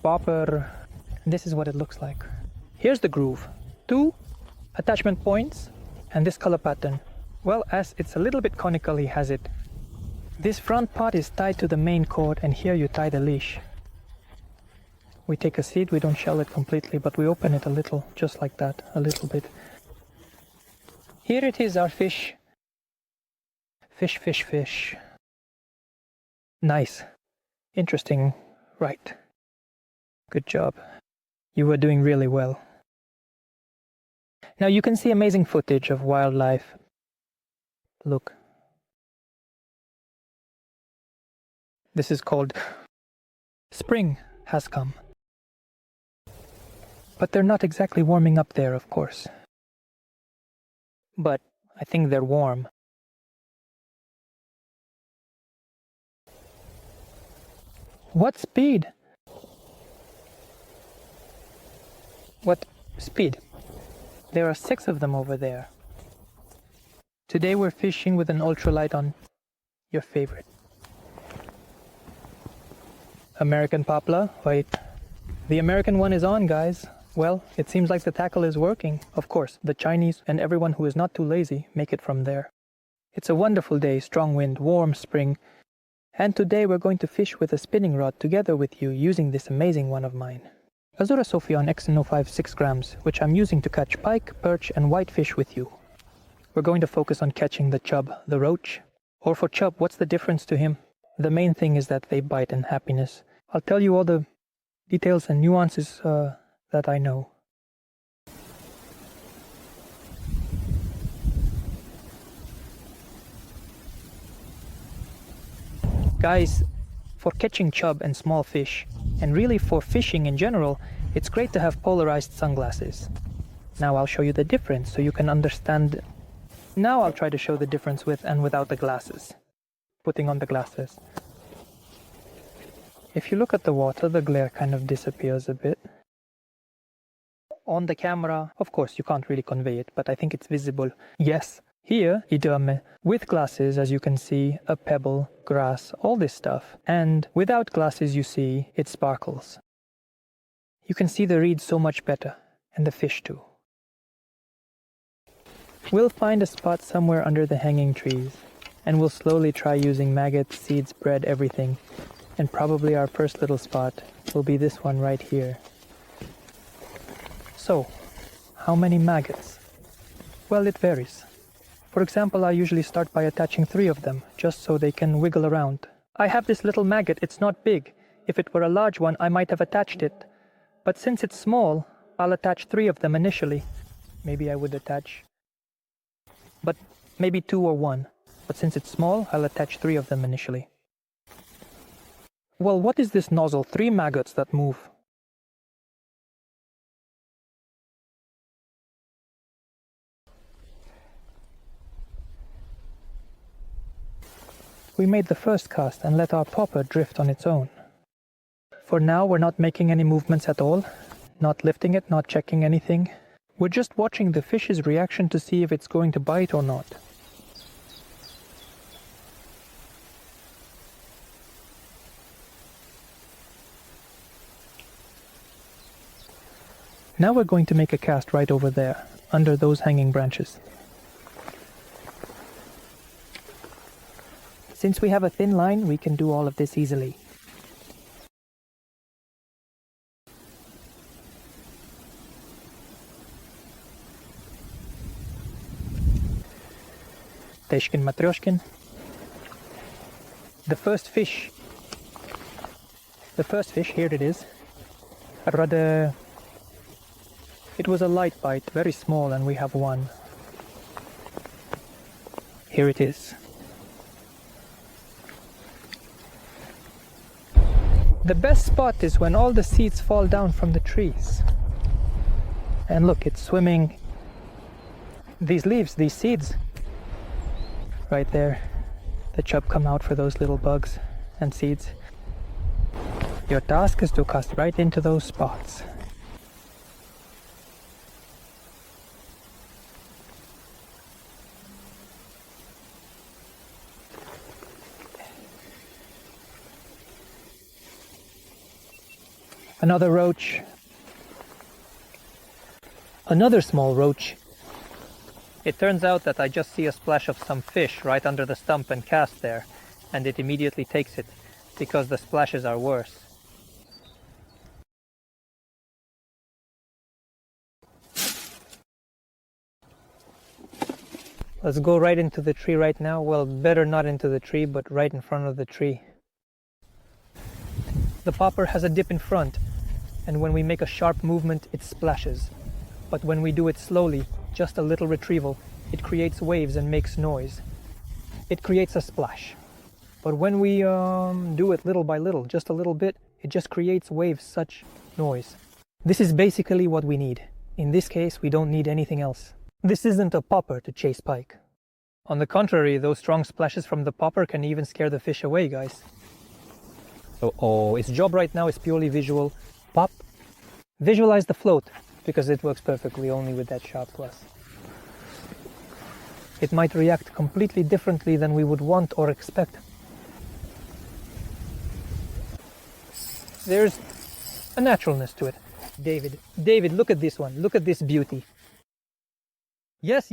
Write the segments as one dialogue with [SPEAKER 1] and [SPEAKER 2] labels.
[SPEAKER 1] popper. This is what it looks like. Here's the groove. 2 attachment points and this color pattern. Well, as it's a little bit conical, he has it. This front part is tied to the main cord, and here you tie the leash. We take a seed, we don't shell it completely, but we open it a little, just like that, a little bit. Here it is, our fish. Fish. Nice. Interesting. Right. Good job. You were doing really well. Now you can see amazing footage of wildlife. Look. This is called spring has come. But they're not exactly warming up there, of course. But I think they're warm. What speed? What speed? There are 6 of them over there. Today we're fishing with an ultralight on your favorite. American poplar. Wait. The American one is on, guys. Well, it seems like the tackle is working. Of course, the Chinese and everyone who is not too lazy make it from there. It's a wonderful day, strong wind, warm spring. And today we're going to fish with a spinning rod together with you using this amazing one of mine. Azura Sophion XN05 6 grams, which I'm using to catch pike, perch and whitefish with you. We're going to focus on catching the chub, the roach. Or for chub, what's the difference to him? The main thing is that they bite in happiness. I'll tell you all the details and nuances that I know. Guys, for catching chub and small fish, and really for fishing in general, it's great to have polarized sunglasses. Now I'll show you the difference so you can understand. Now I'll try to show the difference with and without the glasses. Putting on the glasses. If you look at the water, the glare kind of disappears a bit. On the camera, of course, you can't really convey it, but I think it's visible. Yes, here, idame, with glasses, as you can see, a pebble, grass, all this stuff. And without glasses, you see, it sparkles. You can see the reeds so much better, and the fish too. We'll find a spot somewhere under the hanging trees, and we'll slowly try using maggots, seeds, bread, everything. And probably our first little spot will be this one right here. So, how many maggots? Well, it varies. For example, I usually start by attaching 3 of them, just so they can wiggle around. I have this little maggot, it's not big. If it were a large one, I might have attached it. But since it's small, I'll attach 3 of them initially. Maybe I would attach, but maybe 2 or 1. But since it's small, I'll attach 3 of them initially. Well, what is this nozzle? 3 maggots that move. We made the first cast and let our popper drift on its own. For now, we're not making any movements at all, not lifting it, not checking anything. We're just watching the fish's reaction to see if it's going to bite or not. Now we're going to make a cast right over there, under those hanging branches. Since we have a thin line, we can do all of this easily. Teshkin Matryoshkin. The first fish, here it is. It was a light bite, very small, and we have 1. Here it is. The best spot is when all the seeds fall down from the trees. And look, it's swimming. These leaves, these seeds, right there. The chub come out for those little bugs and seeds. Your task is to cast right into those spots. Another roach. Another small roach. It turns out that I just see a splash of some fish right under the stump and cast there, and it immediately takes it, because the splashes are worse. Let's go right into the tree right now. Well, better not into the tree, but right in front of the tree. The popper has a dip in front, and when we make a sharp movement, it splashes. But when we do it slowly, just a little retrieval, it creates waves and makes noise. It creates a splash. But when we do it little by little, just a little bit, it just creates waves, such noise. This is basically what we need. In this case, we don't need anything else. This isn't a popper to chase pike. On the contrary, those strong splashes from the popper can even scare the fish away, guys. So, its job right now is purely visual. Pop. Visualize the float, because it works perfectly only with that sharp glass. It might react completely differently than we would want or expect. There's a naturalness to it. David, look at this one. Look at this beauty. Yes.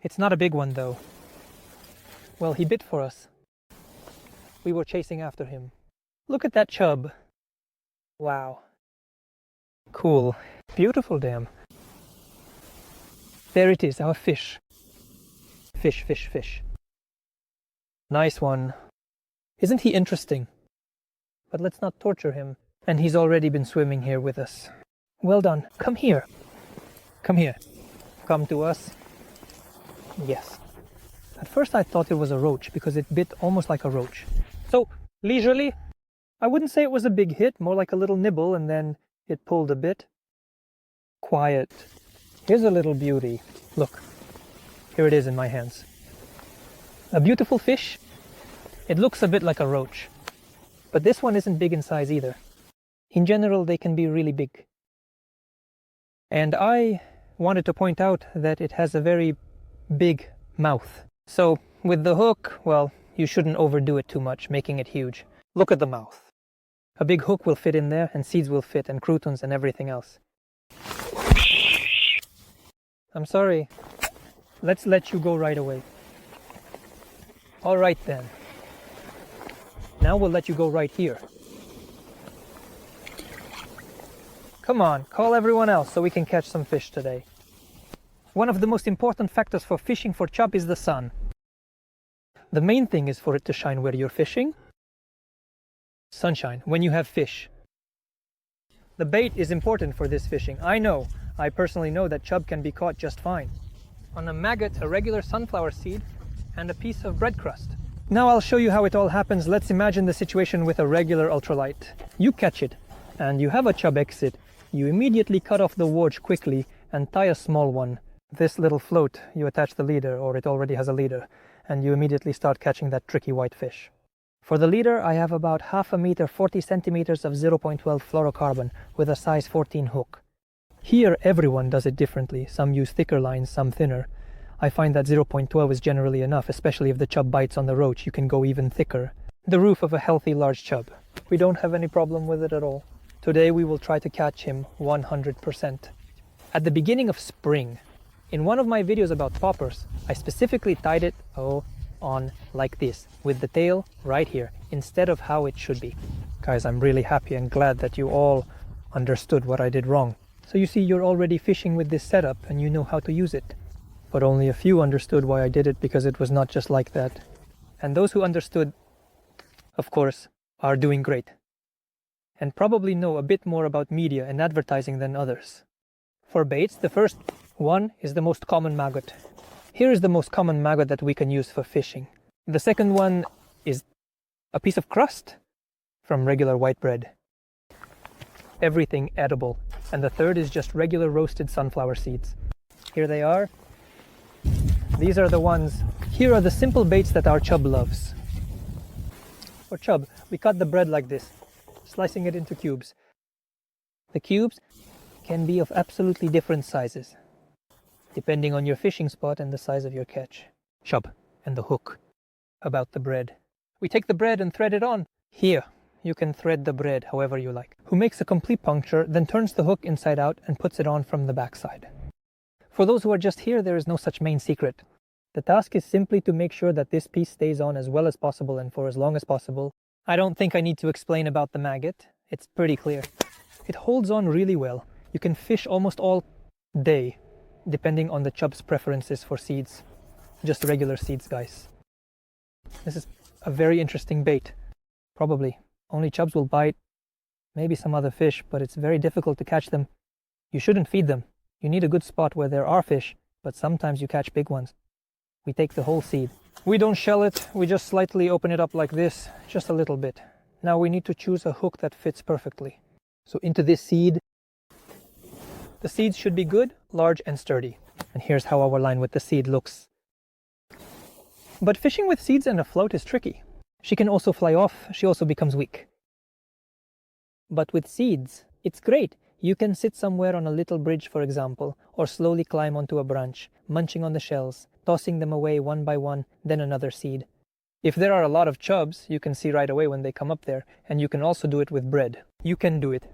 [SPEAKER 1] It's not a big one though. Well, he bit for us. We were chasing after him. Look at that chub. Wow. Cool. Beautiful dam. There it is, our fish. Fish. Nice one. Isn't he interesting? But let's not torture him. And he's already been swimming here with us. Well done. Come here. Come to us. Yes. At first I thought it was a roach because it bit almost like a roach. So, leisurely, I wouldn't say it was a big hit, more like a little nibble, and then it pulled a bit. Quiet. Here's a little beauty. Look. Here it is in my hands. A beautiful fish. It looks a bit like a roach. But this one isn't big in size either. In general, they can be really big. And I wanted to point out that it has a very big mouth. So, with the hook, well, you shouldn't overdo it too much, making it huge. Look at the mouth. A big hook will fit in there, and seeds will fit, and croutons and everything else. I'm sorry. Let's let you go right away. All right then. Now we'll let you go right here. Come on, call everyone else so we can catch some fish today. One of the most important factors for fishing for chub is the sun. The main thing is for it to shine where you're fishing. Sunshine, when you have fish. The bait is important for this fishing. I personally know that chub can be caught just fine. On a maggot, a regular sunflower seed, and a piece of bread crust. Now I'll show you how it all happens. Let's imagine the situation with a regular ultralight. You catch it, and you have a chub exit. You immediately cut off the warch quickly and tie a small one. This little float, you attach the leader, or it already has a leader, and you immediately start catching that tricky white fish. For the leader, I have about half a meter, 40 centimeters of 0.12 fluorocarbon with a size 14 hook. Here, everyone does it differently. Some use thicker lines, some thinner. I find that 0.12 is generally enough, especially if the chub bites on the roach. You can go even thicker. The roof of a healthy large chub. We don't have any problem with it at all. Today we will try to catch him 100%. At the beginning of spring, in one of my videos about poppers, I specifically tied it on like this, with the tail right here, instead of how it should be. Guys, I'm really happy and glad that you all understood what I did wrong. So you see, you're already fishing with this setup and you know how to use it. But only a few understood why I did it, because it was not just like that. And those who understood, of course, are doing great. And probably know a bit more about media and advertising than others. For baits, the first one is the most common maggot. Here is the most common maggot that we can use for fishing. The second one is a piece of crust from regular white bread. Everything edible. And the third is just regular roasted sunflower seeds. Here they are. These are the ones. Here are the simple baits that our chub loves. For chub, we cut the bread like this, slicing it into cubes. The cubes can be of absolutely different sizes, depending on your fishing spot and the size of your catch. Chub and the hook. About the bread. We take the bread and thread it on. Here, you can thread the bread however you like. Who makes a complete puncture, then turns the hook inside out and puts it on from the backside. For those who are just here, there is no such main secret. The task is simply to make sure that this piece stays on as well as possible and for as long as possible. I don't think I need to explain about the maggot. It's pretty clear. It holds on really well. You can fish almost all day, depending on the chub's preferences for seeds. Just regular seeds, guys. This is a very interesting bait. Probably. Only chubs will bite, maybe some other fish, but it's very difficult to catch them. You shouldn't feed them. You need a good spot where there are fish, but sometimes you catch big ones. We take the whole seed. We don't shell it, we just slightly open it up like this, just a little bit. Now we need to choose a hook that fits perfectly. So into this seed. The seeds should be good, large and sturdy. And here's how our line with the seed looks. But fishing with seeds and a float is tricky. She can also fly off, she also becomes weak. But with seeds, it's great. You can sit somewhere on a little bridge, for example, or slowly climb onto a branch, munching on the shells, tossing them away one by one, then another seed. If there are a lot of chubs, you can see right away when they come up there, and you can also do it with bread. You can do it.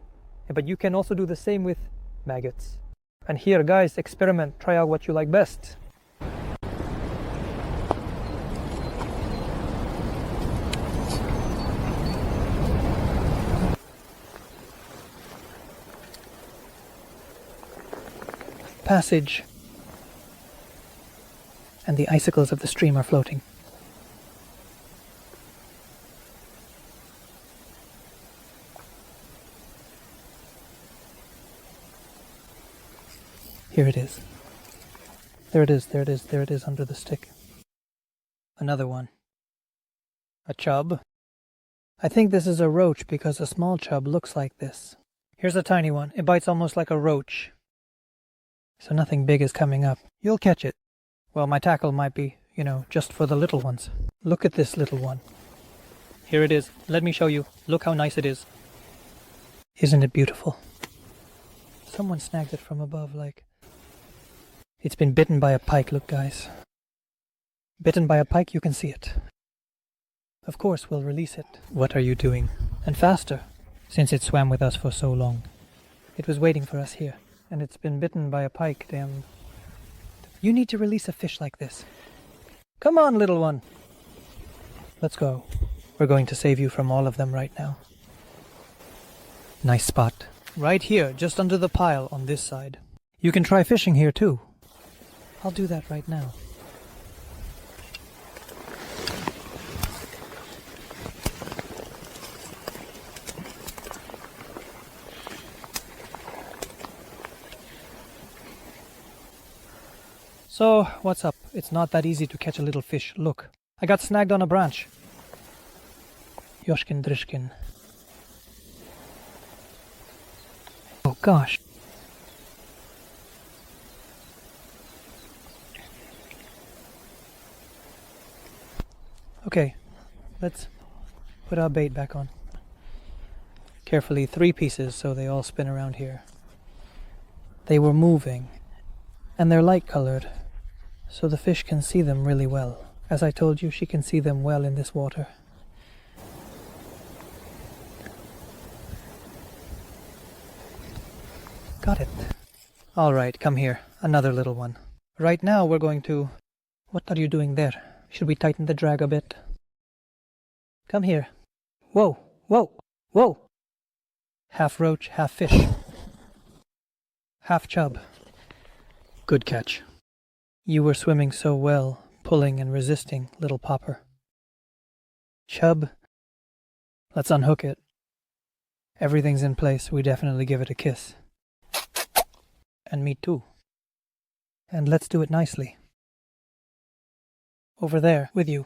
[SPEAKER 1] But you can also do the same with maggots. And here, guys, experiment, try out what you like best. Passage. And the icicles of the stream are floating. Here it is. There it is, there it is, there it is under the stick. Another one. A chub. I think this is a roach because a small chub looks like this. Here's a tiny one. It bites almost like a roach. So nothing big is coming up. You'll catch it. Well, my tackle might be, just for the little ones. Look at this little one. Here it is. Let me show you. Look how nice it is. Isn't it beautiful? Someone snagged it from above, like... It's been bitten by a pike, look guys. Bitten by a pike, you can see it. Of course, we'll release it. What are you doing? And faster, since it swam with us for so long. It was waiting for us here. And it's been bitten by a pike, damn. You need to release a fish like this. Come on, little one. Let's go. We're going to save you from all of them right now. Nice spot. Right here, just under the pile on this side. You can try fishing here too. I'll do that right now. So, what's up? It's not that easy to catch a little fish. Look, I got snagged on a branch. Yoshkin Drishkin. Oh gosh. Okay, let's put our bait back on. Carefully, 3 pieces so they all spin around here. They were moving, and they're light-colored, so the fish can see them really well. As I told you, she can see them well in this water. Got it. Alright, come here. Another little one. Right now we're going to... What are you doing there? Should we tighten the drag a bit? Come here. Whoa, whoa, whoa! Half roach, half fish. Half chub. Good catch. You were swimming so well, pulling and resisting, little popper. Chub. Let's unhook it. Everything's in place, we definitely give it a kiss. And me too. And let's do it nicely. Over there, with you.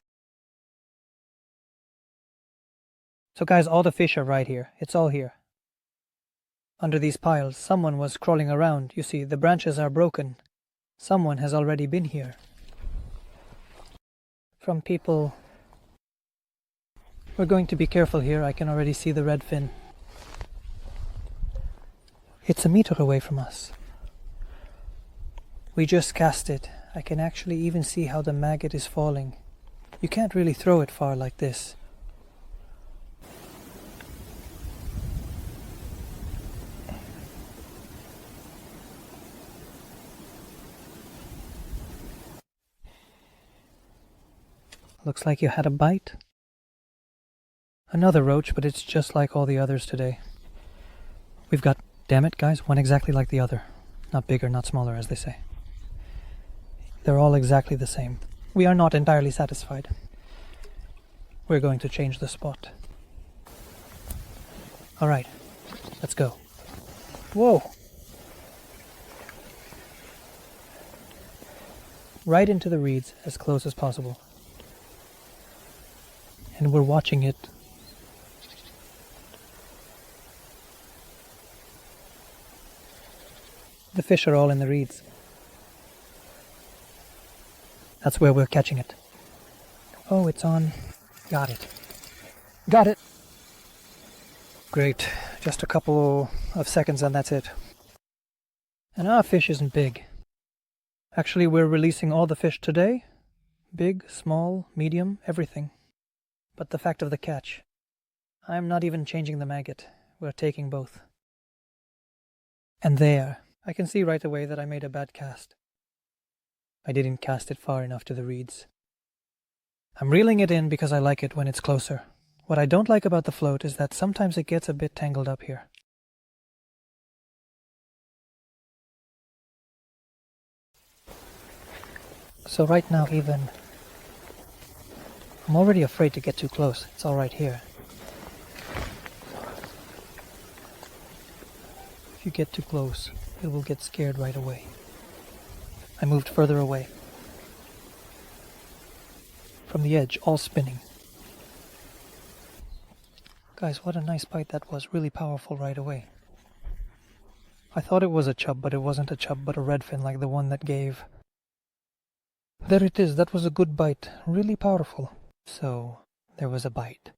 [SPEAKER 1] So guys, all the fish are right here. It's all here. Under these piles, someone was crawling around. You see, the branches are broken. Someone has already been here. From people... We're going to be careful here. I can already see the red fin. It's a meter away from us. We just cast it. I can actually even see how the maggot is falling. You can't really throw it far like this. looks like you had a bite. Another roach, but it's just like all the others today. We've got, damn it guys, one exactly like the other. Not bigger, not smaller, as they say. They're all exactly the same. We are not entirely satisfied. We're going to change the spot. Alright, let's go. Whoa! Right into the reeds, as close as possible. And we're watching it. The fish are all in the reeds. That's where we're catching it. Oh, it's on. Got it. Got it! Great. Just a couple of seconds and that's it. And our fish isn't big. Actually, we're releasing all the fish today. Big, small, medium, everything. But the fact of the catch. I'm not even changing the maggot. We're taking both. And there, I can see right away that I made a bad cast. I didn't cast it far enough to the reeds. I'm reeling it in because I like it when it's closer. What I don't like about the float is that sometimes it gets a bit tangled up here. So right now even, I'm already afraid to get too close. It's all right here. If you get too close, it will get scared right away. I moved further away. From the edge, all spinning. Guys, what a nice bite that was. Really powerful right away. I thought it was a chub, but it wasn't a chub, but a redfin like the one that gave. There it is. That was a good bite. Really powerful. So, there was a bite.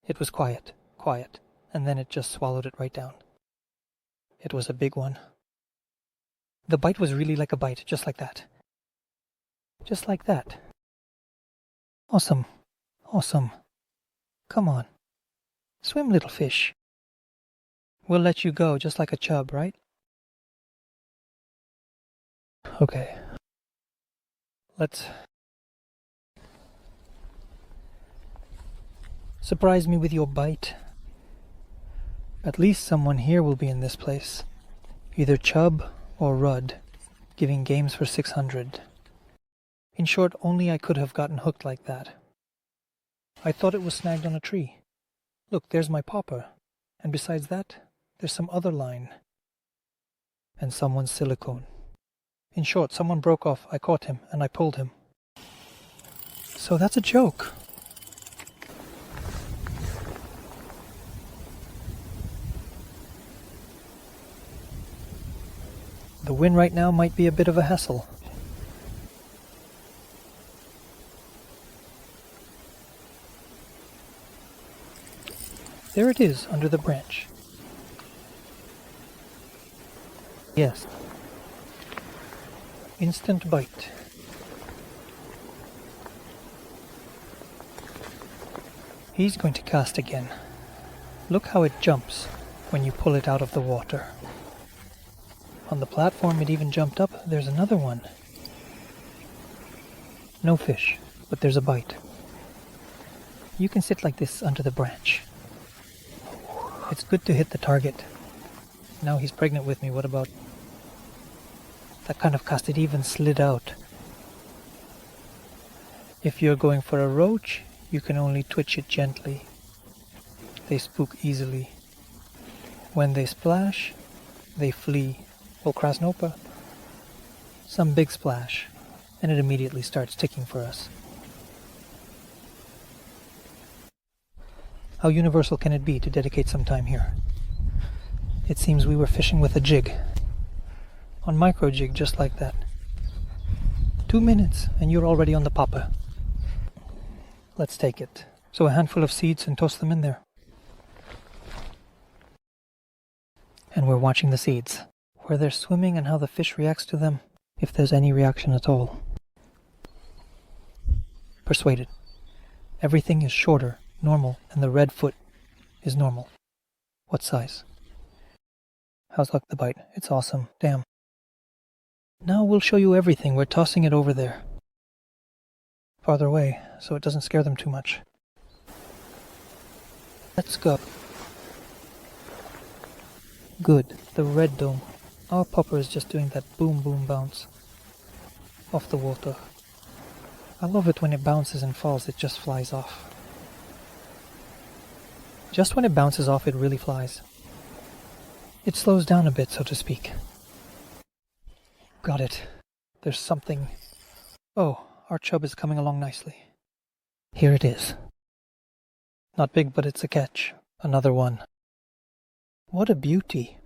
[SPEAKER 1] It was quiet, and then it just swallowed it right down. It was a big one. The bite was really like a bite, just like that. Just like that. Awesome. Awesome. Come on. Swim, little fish. We'll let you go, just like a chub, right? Okay. Let's... surprise me with your bite. At least someone here will be in this place. Either Chub or Rudd, giving games for 600. In short, only I could have gotten hooked like that. I thought it was snagged on a tree. Look, there's my popper. And besides that, there's some other line. And someone's silicone. In short, someone broke off, I caught him, and I pulled him. So that's a joke. The wind right now might be a bit of a hassle. There it is, under the branch. Yes. Instant bite. He's going to cast again. Look how it jumps when you pull it out of the water. On the platform it even jumped up. There's another one. No fish, but there's a bite. You can sit like this under the branch. It's good to hit the target. Now he's pregnant with me. What about... that kind of cast? It even slid out. If you're going for a roach, you can only twitch it gently. They spook easily. When they splash, they flee. Well, Krasnopa, some big splash, and it immediately starts ticking for us. How universal can it be to dedicate some time here? It seems we were fishing with a jig. On micro jig, just like that. 2 minutes, and you're already on the popper. Let's take it. So a handful of seeds and toss them in there. And we're watching the seeds. Where they're swimming and how the fish reacts to them, if there's any reaction at all. Persuaded. Everything is shorter, normal, and the red foot is normal. What size? How's luck the bite? It's awesome. Damn. Now we'll show you everything. We're tossing it over there. farther away so it doesn't scare them too much. Let's go. Good, the red dome. Our popper is just doing that boom boom bounce off the water. I love it when it bounces and falls, it just flies off. Just when it bounces off, it really flies. It slows down a bit, so to speak. Got it. There's something. Oh, our chub is coming along nicely. Here it is. Not big, but it's a catch. Another one. What a beauty.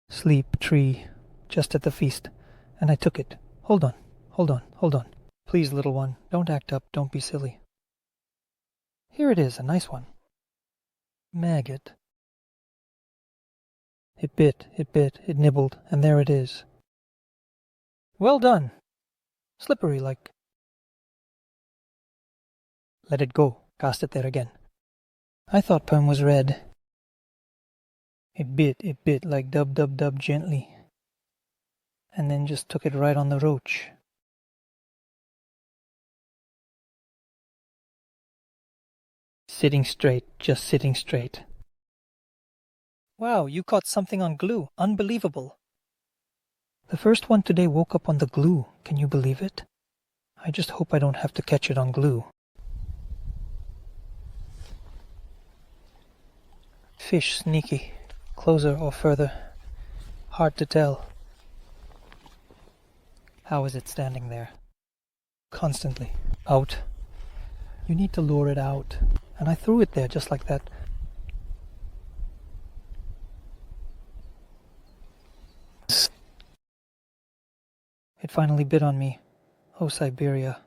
[SPEAKER 1] Sleep tree, just at the feast, and I took it. Hold on, hold on, hold on. Please, little one, don't act up, don't be silly. Here it is, a nice one. Maggot. It bit, it nibbled, and there it is. Well done. Slippery like. Let it go. Cast it there again. I thought perm was red. It bit like dub dub dub gently. And then just took it right on the roach. Sitting straight, just sitting straight. Wow, you caught something on glue. Unbelievable. The first one today woke up on the glue. Can you believe it? I just hope I don't have to catch it on glue. Fish sneaky. Closer or further. Hard to tell. How is it standing there? Constantly. Out. You need to lure it out. And I threw it there just like that. It finally bit on me. Oh, Siberia.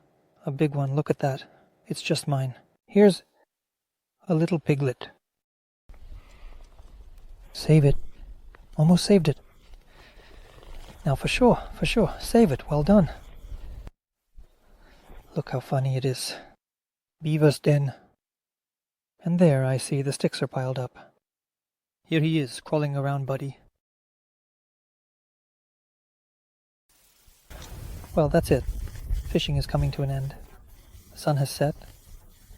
[SPEAKER 1] A big one, look at that. It's just mine. Here's a little piglet. Save it. Almost saved it. Now for sure, save it, well done. Look how funny it is. Beaver's den. And there I see the sticks are piled up. Here he is, crawling around, buddy. Well, that's it. Fishing is coming to an end. The sun has set,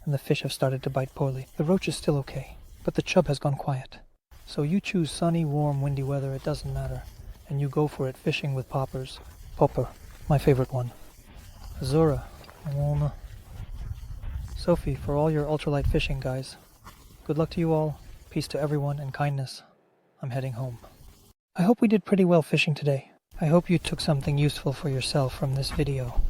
[SPEAKER 1] and the fish have started to bite poorly. The roach is still okay, but the chub has gone quiet. So you choose sunny, warm, windy weather, it doesn't matter. And you go for it fishing with poppers. Popper, my favorite one. Azura, Mona. Sophie, for all your ultralight fishing, guys. Good luck to you all, peace to everyone, and kindness. I'm heading home. I hope we did pretty well fishing today. I hope you took something useful for yourself from this video.